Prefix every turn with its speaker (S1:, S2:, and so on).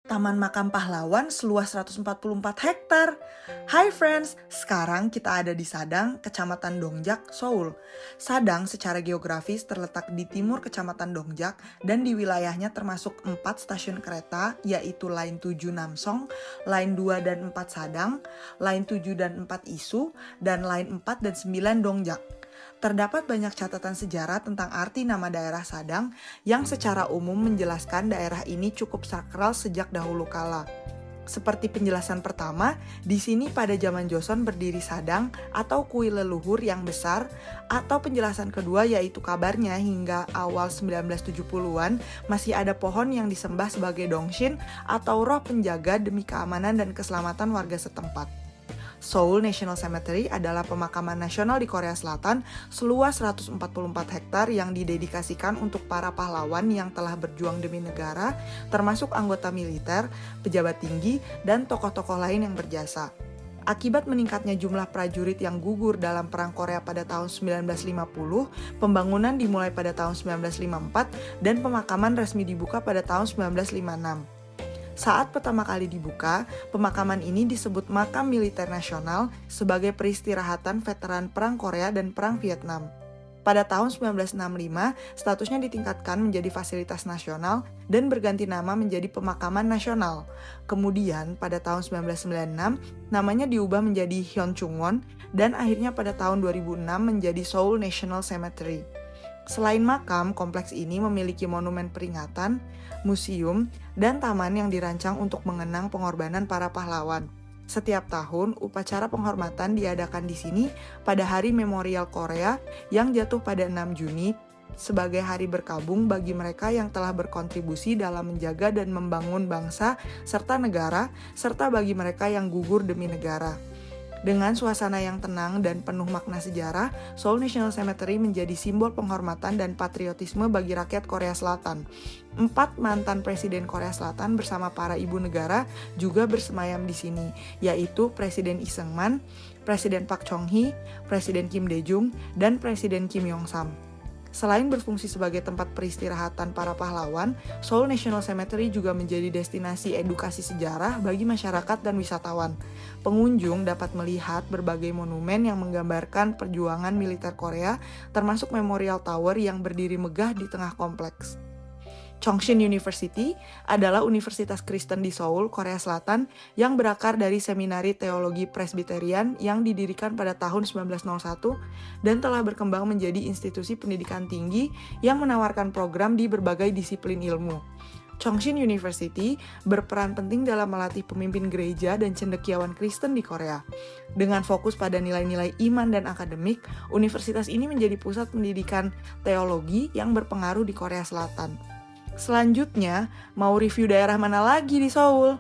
S1: Taman Makam Pahlawan seluas 144 hektar. Hai friends, sekarang kita ada di Sadang, Kecamatan Dongjak, Seoul. Sadang secara geografis terletak di timur Kecamatan Dongjak dan di wilayahnya termasuk 4 stasiun kereta, yaitu Line 7 Namsong, Line 2 dan 4 Sadang, Line 7 dan 4 Isu, dan Line 4 dan 9 Dongjak. Terdapat banyak catatan sejarah tentang arti nama daerah Sadang yang secara umum menjelaskan daerah ini cukup sakral sejak dahulu kala. Seperti penjelasan pertama, di sini pada zaman Joseon berdiri Sadang atau kuil leluhur yang besar, atau penjelasan kedua yaitu kabarnya hingga awal 1970-an masih ada pohon yang disembah sebagai Dongshin atau roh penjaga demi keamanan dan keselamatan warga setempat. Seoul National Cemetery adalah pemakaman nasional di Korea Selatan seluas 144 hektar yang didedikasikan untuk para pahlawan yang telah berjuang demi negara, termasuk anggota militer, pejabat tinggi, dan tokoh-tokoh lain yang berjasa. Akibat meningkatnya jumlah prajurit yang gugur dalam Perang Korea pada tahun 1950, pembangunan dimulai pada tahun 1954 dan pemakaman resmi dibuka pada tahun 1956. Saat pertama kali dibuka, pemakaman ini disebut Makam Militer Nasional sebagai peristirahatan veteran Perang Korea dan Perang Vietnam. Pada tahun 1965, statusnya ditingkatkan menjadi fasilitas nasional dan berganti nama menjadi Pemakaman Nasional. Kemudian, pada tahun 1996, namanya diubah menjadi Hyunchungwon dan akhirnya pada tahun 2006 menjadi Seoul National Cemetery. Selain makam, kompleks ini memiliki monumen peringatan, museum, dan taman yang dirancang untuk mengenang pengorbanan para pahlawan. Setiap tahun, upacara penghormatan diadakan di sini pada Hari Memorial Korea yang jatuh pada 6 Juni sebagai hari berkabung bagi mereka yang telah berkontribusi dalam menjaga dan membangun bangsa serta negara, serta bagi mereka yang gugur demi negara. Dengan suasana yang tenang dan penuh makna sejarah, Seoul National Cemetery menjadi simbol penghormatan dan patriotisme bagi rakyat Korea Selatan. 4 mantan presiden Korea Selatan bersama para ibu negara juga bersemayam di sini, yaitu Presiden Lee Seung-man, Presiden Park Chung-hee, Presiden Kim Dae-jung, dan Presiden Kim Yong-sam. Selain berfungsi sebagai tempat peristirahatan para pahlawan, Seoul National Cemetery juga menjadi destinasi edukasi sejarah bagi masyarakat dan wisatawan. Pengunjung dapat melihat berbagai monumen yang menggambarkan perjuangan militer Korea, termasuk Memorial Tower yang berdiri megah di tengah kompleks. Chongshin University adalah universitas Kristen di Seoul, Korea Selatan yang berakar dari Seminari Teologi Presbyterian yang didirikan pada tahun 1901 dan telah berkembang menjadi institusi pendidikan tinggi yang menawarkan program di berbagai disiplin ilmu. Chongshin University berperan penting dalam melatih pemimpin gereja dan cendekiawan Kristen di Korea. Dengan fokus pada nilai-nilai iman dan akademik, universitas ini menjadi pusat pendidikan teologi yang berpengaruh di Korea Selatan. Selanjutnya, mau review daerah mana lagi di Seoul?